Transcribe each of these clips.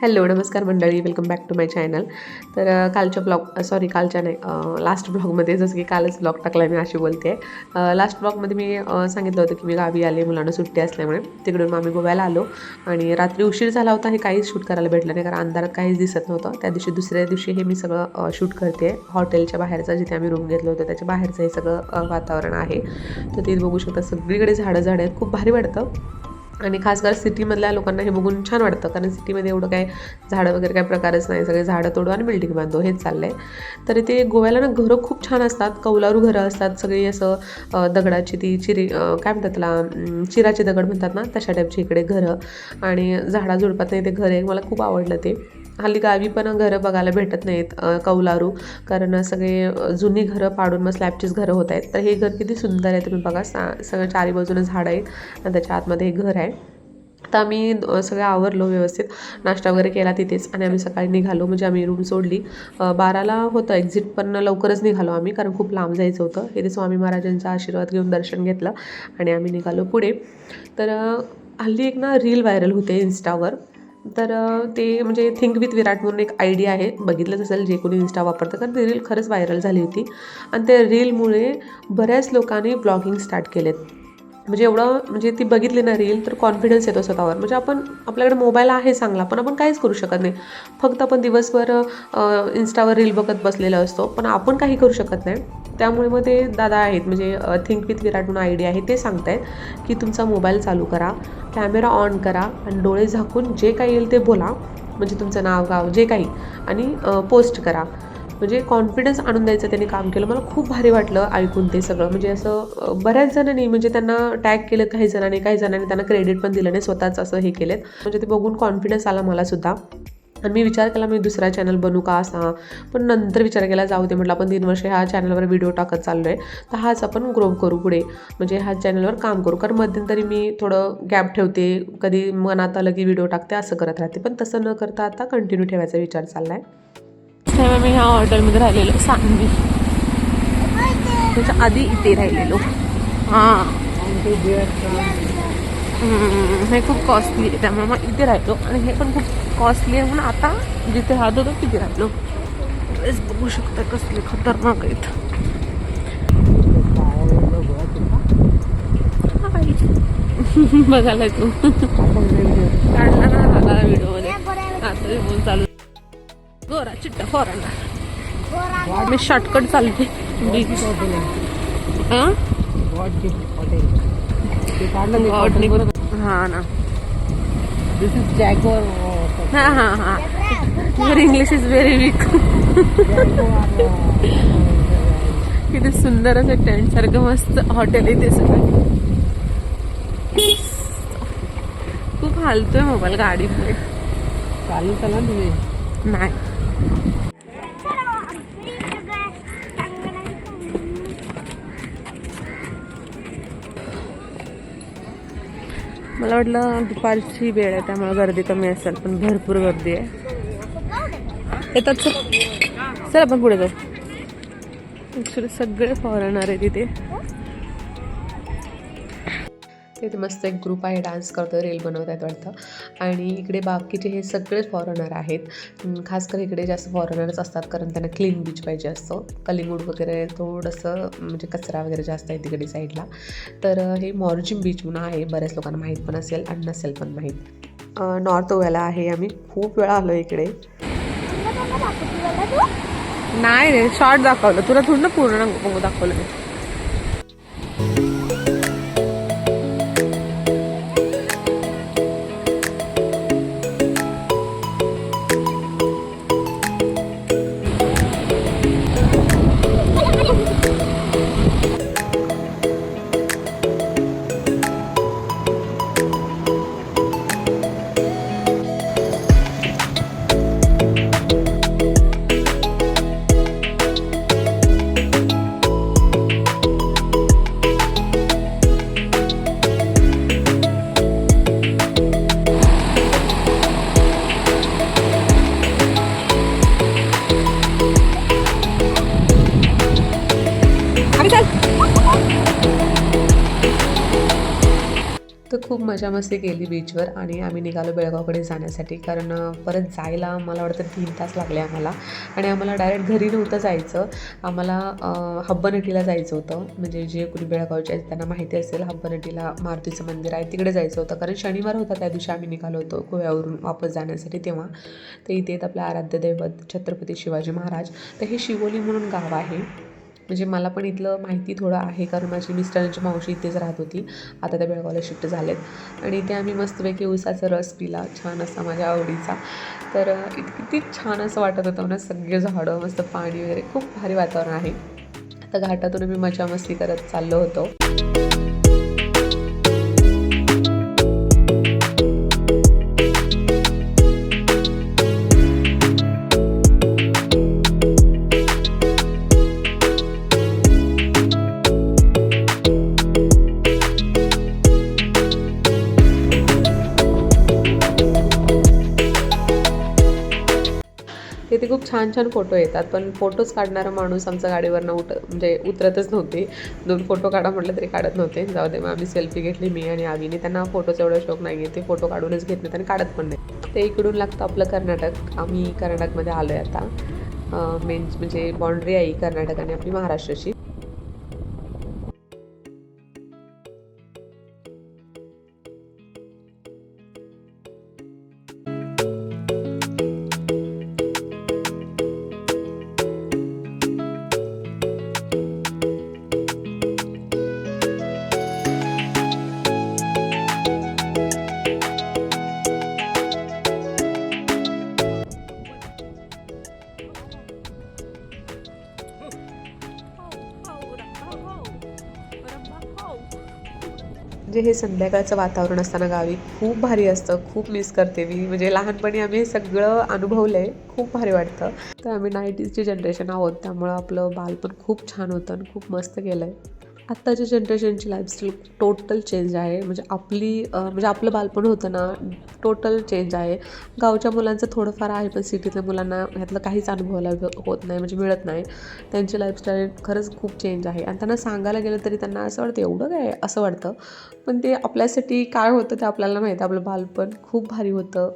Hello नमस्कार मंडळी, welcome back to my channel. तर कालच्या नाही, लास्ट ब्लॉगमध्ये, जसं की कालच ब्लॉग टाकला मी अशी बोलते आहे. लास्ट ब्लॉगमध्ये मी सांगितलं होतं की मी गावी आले, मुलांना सुट्टी असल्यामुळे तिकडून आम्ही गोव्याला आलो आणि रात्री उशीर झाला होता. हे काहीच शूट करायला भेटलं नाही कारण अंधारात काहीच दिसत नव्हतं. त्या दिवशी दुसऱ्या दिवशी हे मी सगळं शूट करते. हॉटेलच्या बाहेरचं जिथे आम्ही रूम घेतलं होतं त्याच्या बाहेरचं हे सगळं वातावरण आहे. तर ते बघू शकता, सगळीकडे झाडं आहेत, खूप भारी वाटतं. आणि खासकर सिटीमधल्या लोकांना हे बघून छान वाटतं कारण सिटीमध्ये एवढं काय झाडं वगैरे काय प्रकारच नाही, सगळे झाडं तोडू आणि बिल्डिंग बांधू हेच चाललं आहे. तर ते गोव्याला ना घरं खूप छान असतात, कौलारू घरं असतात सगळी, असं दगडाची ती काय म्हणतात त्याला, चिराचे दगड म्हणतात ना, तशा टाईपची इकडे घरं आणि झाडाझुडपात नाही ते घर आहे. मला खूप आवडलं ते. हल्ली गावी पण घरं बघायला भेटत नाहीत कौलारू, कारण सगळे जुनी घरं पाडून मग स्लॅबचीच घरं होत आहेत. तर हे घर किती सुंदर आहे, तुम्ही बघा, सगळं चारी बाजूनं झाडं आहेत आणि त्याच्या आतमध्ये हे घर आहे. तर आम्ही सगळं आवरलो व्यवस्थित, नाश्ता वगैरे केला तिथेच आणि आम्ही सकाळी निघालो. म्हणजे आम्ही रूम सोडली 12ला होतं एक्झिट, पण लवकरच निघालो आम्ही कारण खूप लांब जायचं होतं. इथे स्वामी महाराजांचा आशीर्वाद घेऊन दर्शन घेतलं आणि आम्ही निघालो पुढे. तर हल्ली एक ना रील व्हायरल होते इन्स्टावर. तर ते म्हणजे थिंक विथ विराट म्हणून एक आयडिया आहे, बघितलंच असेल जे कोणी इन्स्टा वापरतं, कारण ती रील खरंच व्हायरल झाली होती आणि त्या रीलमुळे बऱ्याच लोकांनी ब्लॉगिंग स्टार्ट केलेत. म्हणजे एवढं, म्हणजे ती बघितली ना रील तर कॉन्फिडन्स येतो स्वतःवर. म्हणजे आपल्याकडे मोबाईल आहे चांगला, पण आपण काहीच करू शकत नाही. फक्त आपण दिवसभर इन्स्टावर रील बघत बसलेला असतो, पण आपण काही करू शकत नाही. त्यामुळे मग ते दादा आहेत, म्हणजे थिंक विथ विराट म्हणून आयडिया आहे, ते सांगतायत की तुमचा मोबाईल चालू करा, कॅमेरा ऑन करा आणि डोळे झाकून जे काही येईल ते बोला, म्हणजे तुमचं नाव गाव जे काही, आणि पोस्ट करा. म्हणजे कॉन्फिडन्स आणून द्यायचं त्यांनी काम केलं. मला खूप भारी वाटलं ऐकून ते सगळं. म्हणजे असं बऱ्याच जणांनी, म्हणजे त्यांना टॅग केलं काही जणांनी त्यांना क्रेडिट पण दिलं नाही, स्वतःच असं हे केलेत. म्हणजे ते बघून कॉन्फिडन्स आला मलासुद्धा. आणि मी विचार केला मी दुसरा चॅनल बनवू का असा, पण नंतर विचार केला जाऊ दे, म्हटलं आपण 3 वर्ष ह्या चॅनलवर व्हिडिओ टाकत चाललो आहे, तर हाच आपण ग्रो करू पुढे, म्हणजे ह्या चॅनलवर काम करू. कारण मध्यंतरी मी थोडं गॅप ठेवते, कधी मनात आलं की व्हिडिओ टाकते, असं करत राहते. पण तसं न करता आता कंटिन्यू ठेवायचा विचार चालला आहे. मी ह्या हॉटेलमध्ये राहिलेलो सांगली, त्याच्या आधी इथे राहिलेलो. हां, हे खूप कॉस्टली आहे, त्यामुळे मग इथे राहिलो. आणि हे पण खूप कॉस्टली आहे म्हणून आता जिथे राहत होतो तिथे राहिलो. ड्रेस बघू शकता कसले खतरनाक आहेत. बघायला तू काढला ना झाला व्हिडिओमध्ये, आता बोल चालू गोरा चिट्टा फॉरनर. मी शॉर्टकट चालते बीच. हां ना, दिस इज जॅगवार. हां हां हां, your English is very weak. किती सुंदर असं टेंट सारखं मस्त हॉटेल आहे ते सगळं. खूप हालतोय मोबाईल गाडीमध्ये. चालू चला तुम्ही. नाही, मला वाटलं दुपारची वेळ आहे त्यामुळे गर्दी कमी असेल, पण भरपूर गर्दी आहे. येतात चल आपण पुढे जाऊ. ॲक्च्युली सगळे फॉरेनर आहे तिथे. तिथे मस्त एक ग्रुप आहे, डान्स करतो, रील बनवत आहेत वाटतं. आणि इकडे बाकीचे हे सगळे फॉरेनर आहेत. खासकर इकडे जास्त फॉरेनरच असतात कारण त्यांना क्लीन बीच पाहिजे असतं. कलिंगूड वगैरे थोडंसं म्हणजे कचरा वगैरे जास्त आहे तिकडे साईडला. तर हे मॉर्जिम बीच म्हणून आहे, बऱ्याच लोकांना माहीत पण असेल आणि नसेल पण माहीत. नॉर्थ गोव्याला आहे, आम्ही खूप वेळा आलो इकडे. नाही रे, शॉर्ट दाखवलं तुला, थोडं ना पूर्ण दाखवलं मी. मजा मस्ती केली बीचवर आणि आम्ही निघालो बेळगावकडे जाण्यासाठी, कारण परत जायला मला वाटतं 3 तास लागले आम्हाला. आणि आम्हाला डायरेक्ट घरी नव्हतं जायचं, आम्हाला हब्बनटीला जायचं होतं. म्हणजे जे कुणी बेळगावचे आहेत त्यांना माहिती असेल, हब्बनटीला मारुतीचं मंदिर आहे, तिकडे जायचं होतं. कारण शनिवार होता त्या दिवशी आम्ही निघालो होतो गोव्यावरून वापस जाण्यासाठी. तेव्हा तर इथे येत आपलं आराध्य दैवत छत्रपती शिवाजी महाराज. तर हे शिवोली म्हणून गाव आहे. म्हणजे मला पण इथलं माहिती थोडं आहे, कारण माझी मिस्टरांची मावशी इथेच राहत होती, आता त्या बेळगावला शिफ्ट झालेत. आणि इथे आम्ही मस्तपैकी उसाचा रस पिला, छान असा माझ्या आवडीचा. तर किती छान असं वाटत होतं ना, सगळे झाडं, मस्त पाणी वगैरे, खूप भारी वातावरण आहे. आता घाटातून आम्ही मजा मस्ती करत चाललो होतो. तिथे खूप छान छान फोटो येतात, पण फोटोज काढणारा माणूस आमचा गाडीवरनं म्हणजे उतरतच नव्हते. 2 फोटो काढा म्हटलं तरी काढत नव्हते. जाऊ दे, मग आम्ही सेल्फी घेतली, मी आणि आवीने. त्यांना फोटोचा एवढा शौक नाही आहे, ते फोटो काढूनच घेत नाहीत आणि काढत पण नाही. ते इकडून लागतं आपलं कर्नाटक. आम्ही कर्नाटकमध्ये आलो आहे आता. म्हणजे बाँड्री आहे कर्नाटक आणि आपली महाराष्ट्राची. म्हणजे हे संध्याकाळचं वातावरण असताना गावी खूप भारी असतं, खूप मिस करते मी. म्हणजे लहानपणी आम्ही हे सगळं अनुभवलं आहे, खूप भारी वाटतं. तर आम्ही 90sची जनरेशन आहोत, त्यामुळं आपलं बालपण खूप छान होतं आणि खूप मस्त गेलं आहे. आत्ताच्या जनरेशनची लाईफस्टाईल टोटल चेंज आहे. म्हणजे म्हणजे आपलं बालपण होतं ना, टोटल चेंज आहे. गावच्या मुलांचं थोडंफार आहे, पण सिटीतल्या मुलांना ह्यातलं काहीच अनुभवायला होत नाही, म्हणजे मिळत नाही. त्यांची लाईफस्टाईल खरंच खूप चेंज आहे आणि त्यांना सांगायला गेलं तरी त्यांना असं वाटतं, एवढं काय असं वाटतं. पण ते आपल्यासाठी काय होतं ते आपल्याला माहीत आहे. आपलं बालपण खूप भारी होतं.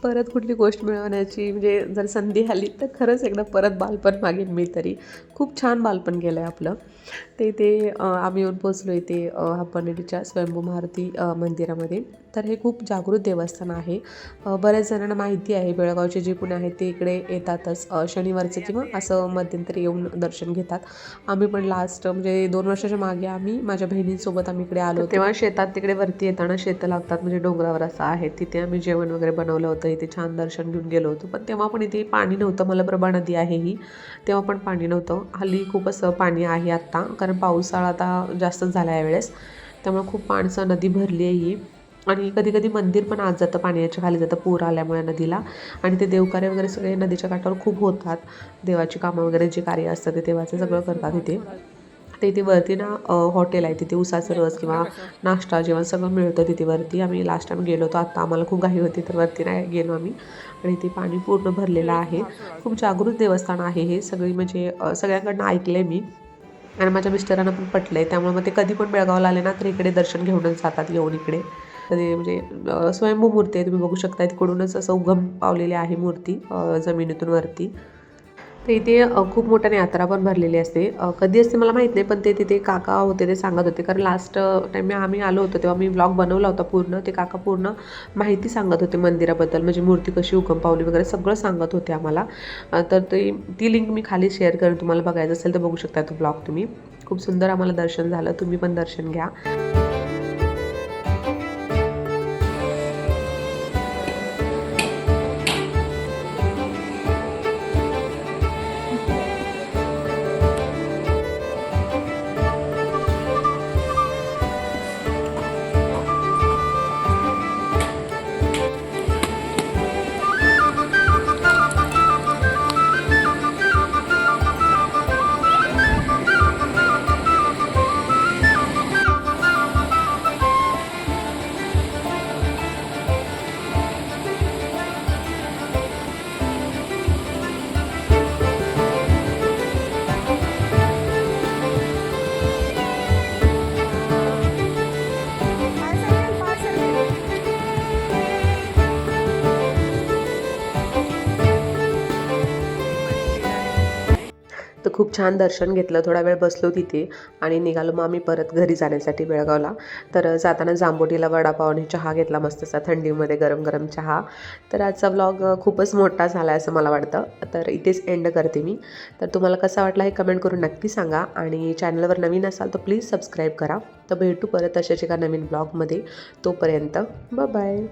परत कुठली गोष्ट मिळवण्याची म्हणजे जर संधी आली तर खरंच एकदा परत बालपण मागेन मी तरी. खूप छान बालपण गेलं आहे आपलं. ते आम्ही येऊन पोचलो इथे हब्बनडीच्या स्वयंभू मारुती मंदिरामध्ये. तर हे खूप जागृत देवस्थान आहे. बऱ्याच जणांना माहिती आहे, बेळगावचे जे कोणी आहेत ते इकडे येतातच शनिवारचं किंवा असं मध्यंतरी येऊन दर्शन घेतात. आम्ही पण लास्ट म्हणजे 2 वर्षाच्या मागे आम्ही माझ्या बहिणींसोबत आम्ही इकडे आलो. तेव्हा शेतात तिकडे वरती येताना शेतं लागतात, म्हणजे डोंगरावर असं आहे, तिथे आम्ही जेवण वगैरे बनवलं होतं. इथे छान दर्शन घेऊन गेलो होतो. पण तेव्हा पण इथे पाणी नव्हतं. मलप्रभा नदी आहे ही, तेव्हा पण पाणी नव्हतं. हल्ली खूप असं पाणी आहे आत्ता, कारण पावसाळा आता जास्तच झाला यावेळेस, त्यामुळे खूप पाणसं नदी भरली आहे ही. आणि कधी कधी मंदिर पण आज जातं, पाण्याच्या खाली जातं पूर आल्यामुळे नदीला. आणि ते देवकार्य वगैरे सगळे नदीच्या काठावर खूप होतात. देवाची कामं वगैरे जे कार्य असतं ते देवाचं सगळं करतात इथे. तर इथे वरती ना हॉटेल आहे, तिथे उसाचं रस किंवा नाश्ता जेवण सगळं मिळतं तिथे वरती. आम्ही लास्ट टाइम गेलो होतो, आत्ता आम्हाला खूप घाई होती तर वरती नाही गेलो आम्ही. आणि ते पाणी पूर्ण भरलेलं आहे. खूप जागृत देवस्थान आहे हे. सगळी म्हणजे सगळ्यांकडनं ऐकलं आहे मी आणि माझ्या मिस्टरांना पण पटलं आहे. त्यामुळे मग ते कधी पण बेळगावला आले ना तर इकडे दर्शन घेऊनच जातात येऊन इकडे. कधी म्हणजे स्वयंभू मूर्ती आहे, तुम्ही बघू शकता. तिकडूनच असं उगम पावलेली आहे मूर्ती जमिनीतून वरती. तर इथे खूप मोठ्याने यात्रा पण भरलेली असते. कधी असते मला माहीत नाही, पण ते तिथे काका होते ते सांगत होते. कारण लास्ट टाईम आम्ही आलो होतो तेव्हा मी व्लॉग बनवला होता पूर्ण. ते काका पूर्ण माहिती सांगत होते मंदिराबद्दल, म्हणजे मूर्ती कशी उगम पावली वगैरे सगळं सांगत होते आम्हाला. तर ती लिंक मी खाली शेअर करेन, तुम्हाला बघायचं असेल तर बघू शकता तो ब्लॉग तुम्ही. खूप सुंदर आम्हाला दर्शन झालं, तुम्ही पण दर्शन घ्या. खूप छान दर्शन घेतलं, थोडा वेळ बसलो तिथे आणि निघालो मग आम्ही परत घरी जाण्यासाठी बेळगावला. तर जाताना जांबोटीला वडापाव आणि चहा घेतला मस्तसा थंडीमध्ये गरम गरम चहा. तर आजचा व्लॉग खूपच मोठा झाला आहे असं मला वाटतं. तर इथेच एंड करते मी. तर तुम्हाला कसा वाटला हे कमेंट करून नक्की सांगा आणि चॅनलवर नवीन असाल तर प्लीज सबस्क्राईब करा. तर भेटू परत अशाच एका नवीन ब्लॉगमध्ये. तोपर्यंत बाय.